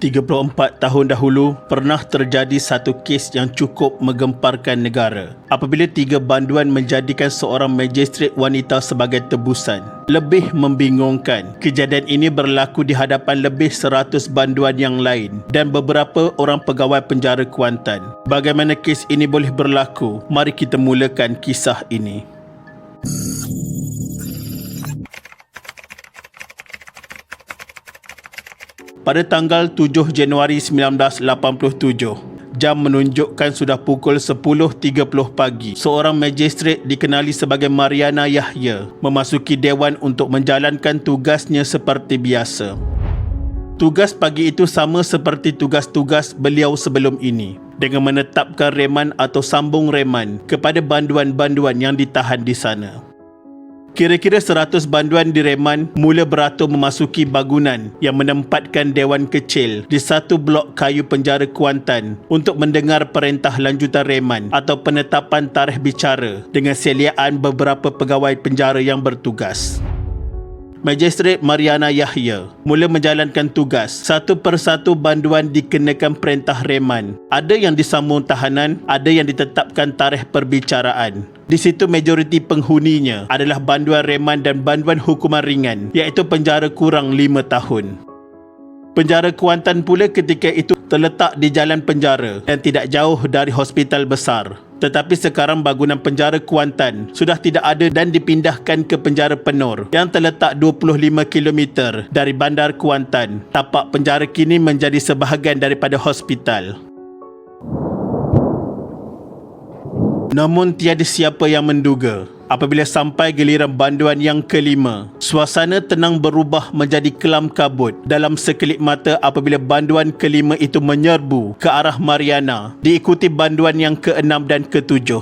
34 tahun dahulu, pernah terjadi satu kes yang cukup menggemparkan negara apabila 3 banduan menjadikan seorang magistrate wanita sebagai tebusan. Lebih membingungkan, kejadian ini berlaku di hadapan lebih 100 banduan yang lain dan beberapa orang pegawai penjara Kuantan. Bagaimana kes ini boleh berlaku? Mari kita mulakan kisah ini. Pada tanggal 7 Januari 1987, jam menunjukkan sudah pukul 10.30 pagi. Seorang magistrate dikenali sebagai Mariana Yahya memasuki dewan untuk menjalankan tugasnya seperti biasa. Tugas pagi itu sama seperti tugas-tugas beliau sebelum ini, dengan menetapkan reman atau sambung reman kepada banduan-banduan yang ditahan di sana. Kira-kira 100 banduan direman mula beratur memasuki bangunan yang menempatkan dewan kecil di satu blok kayu penjara Kuantan untuk mendengar perintah lanjutan reman atau penetapan tarikh bicara dengan seliaan beberapa pegawai penjara yang bertugas. Magistrate Mariana Yahya mula menjalankan tugas. Satu persatu banduan dikenakan perintah reman. Ada yang disambung tahanan, ada yang ditetapkan tarikh perbicaraan. Di situ majoriti penghuninya adalah banduan reman dan banduan hukuman ringan, iaitu penjara kurang 5 tahun. Penjara Kuantan pula ketika itu terletak di jalan penjara dan tidak jauh dari hospital besar. Tetapi sekarang bangunan penjara Kuantan sudah tidak ada dan dipindahkan ke penjara Penor yang terletak 25 km dari bandar Kuantan. Tapak penjara kini menjadi sebahagian daripada hospital. Namun tiada siapa yang menduga apabila sampai giliran banduan yang kelima, suasana tenang berubah menjadi kelam kabut dalam sekelip mata apabila banduan kelima itu menyerbu ke arah Mariana, diikuti banduan yang keenam dan ketujuh.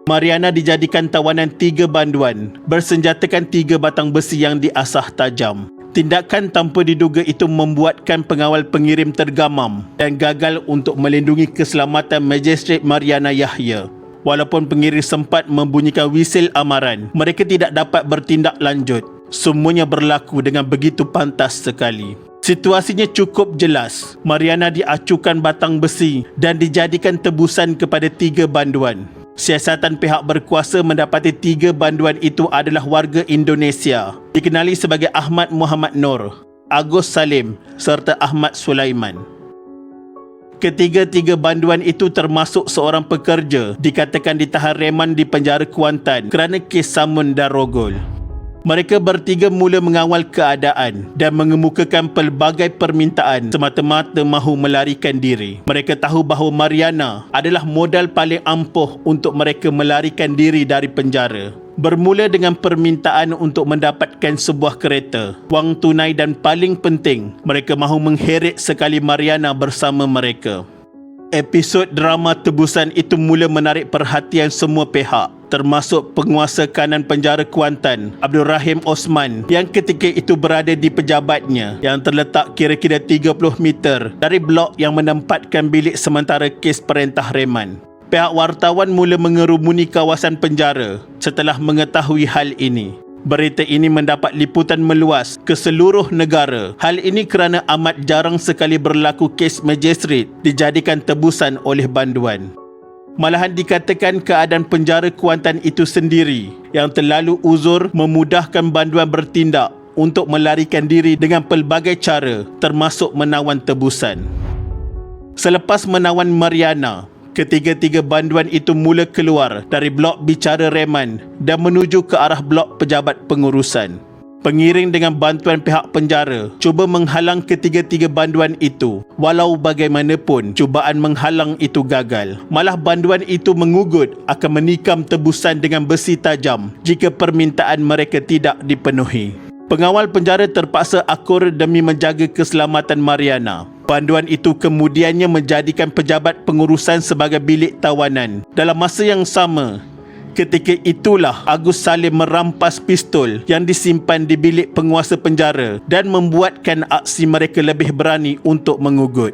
Mariana dijadikan tawanan 3 banduan, bersenjatakan 3 batang besi yang diasah tajam. Tindakan tanpa diduga itu membuatkan pengawal pengirim tergamam dan gagal untuk melindungi keselamatan Magistrate Mariana Yahya. Walaupun pengirim sempat membunyikan wisil amaran, mereka tidak dapat bertindak lanjut. Semuanya berlaku dengan begitu pantas sekali. Situasinya cukup jelas. Mariana diacukan batang besi dan dijadikan tebusan kepada 3 banduan. Siasatan pihak berkuasa mendapati 3 banduan itu adalah warga Indonesia, dikenali sebagai Ahmad Muhammad Nur, Agus Salim serta Ahmad Sulaiman. Ketiga-tiga banduan itu termasuk seorang pekerja dikatakan ditahan reman di penjara Kuantan kerana kes samun dan rogol. Mereka bertiga mula mengawal keadaan dan mengemukakan pelbagai permintaan semata-mata mahu melarikan diri. Mereka tahu bahawa Mariana adalah modal paling ampuh untuk mereka melarikan diri dari penjara. Bermula dengan permintaan untuk mendapatkan sebuah kereta, wang tunai dan paling penting, mereka mahu mengheret sekali Mariana bersama mereka. Episod drama tebusan itu mula menarik perhatian semua pihak, termasuk penguasa kanan penjara Kuantan, Abdul Rahim Osman, yang ketika itu berada di pejabatnya yang terletak kira-kira 30 meter dari blok yang menempatkan bilik sementara kes perintah reman. Pihak wartawan mula mengerumuni kawasan penjara setelah mengetahui hal ini. Berita ini mendapat liputan meluas ke seluruh negara. Hal ini kerana amat jarang sekali berlaku kes magistrate dijadikan tebusan oleh banduan. Malahan dikatakan keadaan penjara Kuantan itu sendiri yang terlalu uzur memudahkan banduan bertindak untuk melarikan diri dengan pelbagai cara, termasuk menawan tebusan. Selepas menawan Mariana, ketiga-tiga banduan itu mula keluar dari blok bicara reman dan menuju ke arah blok pejabat pengurusan. Pengiring dengan bantuan pihak penjara cuba menghalang ketiga-tiga banduan itu. Walau bagaimanapun, cubaan menghalang itu gagal. Malah banduan itu mengugut akan menikam tebusan dengan besi tajam jika permintaan mereka tidak dipenuhi. Pengawal penjara terpaksa akur demi menjaga keselamatan Mariana. Banduan itu kemudiannya menjadikan pejabat pengurusan sebagai bilik tawanan. Dalam masa yang sama, ketika itulah Agus Salim merampas pistol yang disimpan di bilik penguasa penjara dan membuatkan aksi mereka lebih berani untuk mengugut.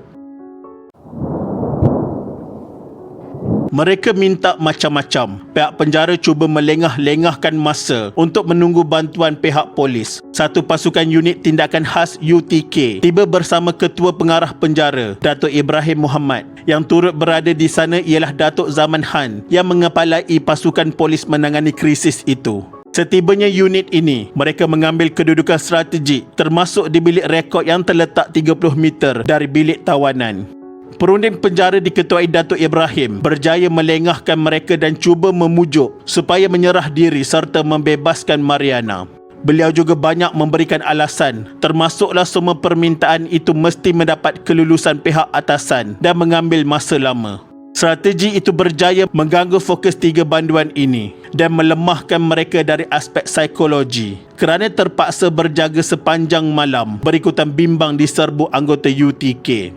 Mereka minta macam-macam. Pihak penjara cuba melengah-lengahkan masa untuk menunggu bantuan pihak polis. Satu pasukan unit tindakan khas UTK tiba bersama Ketua Pengarah Penjara, Datuk Ibrahim Muhammad. Yang turut berada di sana ialah Datuk Zaman Han yang mengepalai pasukan polis menangani krisis itu. Setibanya unit ini, mereka mengambil kedudukan strategik termasuk di bilik rekod yang terletak 30 meter dari bilik tawanan. Perunding penjara diketuai Datuk Ibrahim berjaya melengahkan mereka dan cuba memujuk supaya menyerah diri serta membebaskan Mariana. Beliau juga banyak memberikan alasan, termasuklah semua permintaan itu mesti mendapat kelulusan pihak atasan dan mengambil masa lama. Strategi itu berjaya mengganggu fokus 3 banduan ini dan melemahkan mereka dari aspek psikologi kerana terpaksa berjaga sepanjang malam berikutan bimbang diserbu anggota UTK.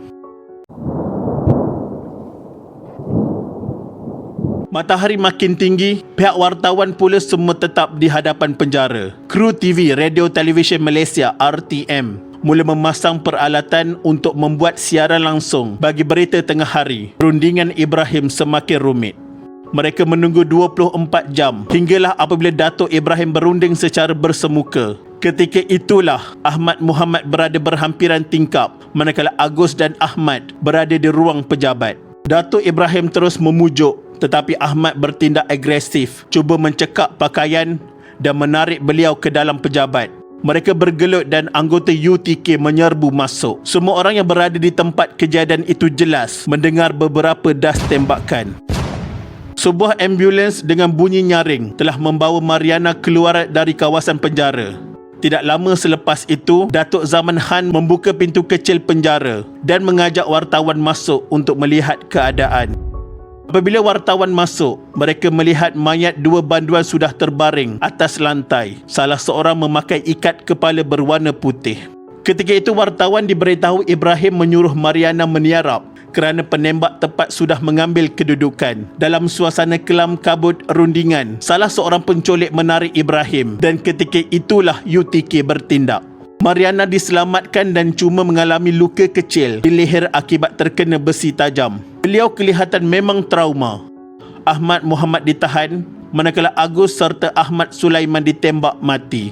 Matahari makin tinggi, pihak wartawan pula semua tetap di hadapan penjara. Kru TV Radio Television Malaysia RTM mula memasang peralatan untuk membuat siaran langsung bagi berita tengah hari. Perundingan Ibrahim semakin rumit. Mereka menunggu 24 jam hinggalah apabila Datuk Ibrahim berunding secara bersemuka. Ketika itulah Ahmad Muhammad berada berhampiran tingkap, manakala Agus dan Ahmad berada di ruang pejabat. Datuk Ibrahim terus memujuk, tetapi Ahmad bertindak agresif, cuba mencekak pakaian dan menarik beliau ke dalam pejabat. Mereka bergelut dan anggota UTK menyerbu masuk. Semua orang yang berada di tempat kejadian itu jelas mendengar beberapa das tembakan. Sebuah ambulans dengan bunyi nyaring telah membawa Mariana keluar dari kawasan penjara. Tidak lama selepas itu, Datuk Zaman Han membuka pintu kecil penjara dan mengajak wartawan masuk untuk melihat keadaan. Apabila wartawan masuk, mereka melihat mayat 2 banduan sudah terbaring atas lantai. Salah seorang memakai ikat kepala berwarna putih. Ketika itu wartawan diberitahu Ibrahim menyuruh Mariana meniarap kerana penembak tepat sudah mengambil kedudukan. Dalam suasana kelam kabut rundingan, salah seorang penculik menarik Ibrahim dan ketika itulah UTK bertindak. Mariana diselamatkan dan cuma mengalami luka kecil di leher akibat terkena besi tajam. Beliau kelihatan memang trauma. Ahmad Muhammad ditahan, manakala Agus serta Ahmad Sulaiman ditembak mati.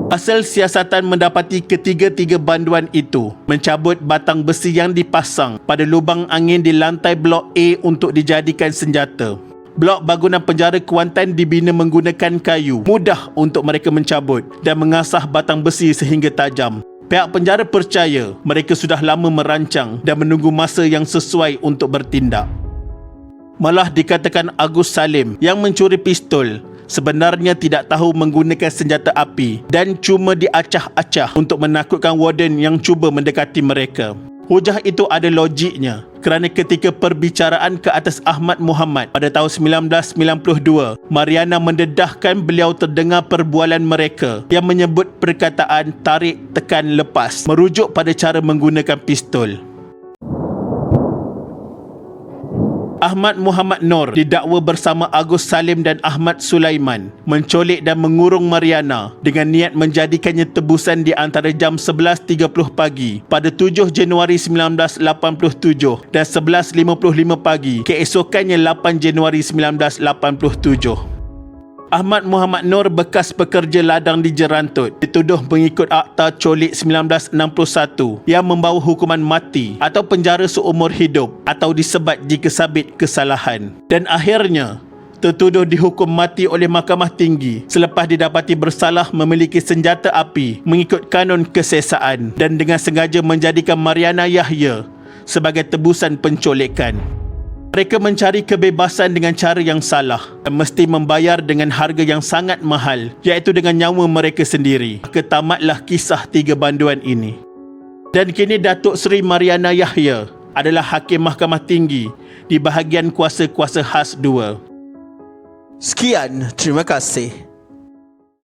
Hasil siasatan mendapati ketiga-tiga banduan itu mencabut batang besi yang dipasang pada lubang angin di lantai blok A untuk dijadikan senjata. Blok bangunan penjara Kuantan dibina menggunakan kayu, mudah untuk mereka mencabut dan mengasah batang besi sehingga tajam. Pihak penjara percaya mereka sudah lama merancang dan menunggu masa yang sesuai untuk bertindak. Malah dikatakan Agus Salim yang mencuri pistol sebenarnya tidak tahu menggunakan senjata api dan cuma diacah-acah untuk menakutkan warden yang cuba mendekati mereka. Hujah itu ada logiknya kerana ketika perbicaraan ke atas Ahmad Muhammad pada tahun 1992, Mariana mendedahkan beliau terdengar perbualan mereka yang menyebut perkataan tarik, tekan, lepas merujuk pada cara menggunakan pistol. Ahmad Muhammad Noor didakwa bersama Agus Salim dan Ahmad Sulaiman menculik dan mengurung Mariana dengan niat menjadikannya tebusan di antara jam 11.30 pagi pada 7 Januari 1987 dan 11.55 pagi keesokannya 8 Januari 1987. Ahmad Muhammad Noor bekas pekerja ladang di Jerantut dituduh mengikut Akta Colik 1961 yang membawa hukuman mati atau penjara seumur hidup atau disebat jika sabit kesalahan, dan akhirnya tertuduh dihukum mati oleh Mahkamah Tinggi selepas didapati bersalah memiliki senjata api mengikut kanun kesesaan dan dengan sengaja menjadikan Mariana Yahya sebagai tebusan penculikan. Mereka mencari kebebasan dengan cara yang salah dan mesti membayar dengan harga yang sangat mahal, iaitu dengan nyawa mereka sendiri. Ketamatlah kisah 3 banduan ini. Dan kini Datuk Seri Mariana Yahya adalah Hakim Mahkamah Tinggi di bahagian Kuasa-Kuasa Khas 2. Sekian, terima kasih.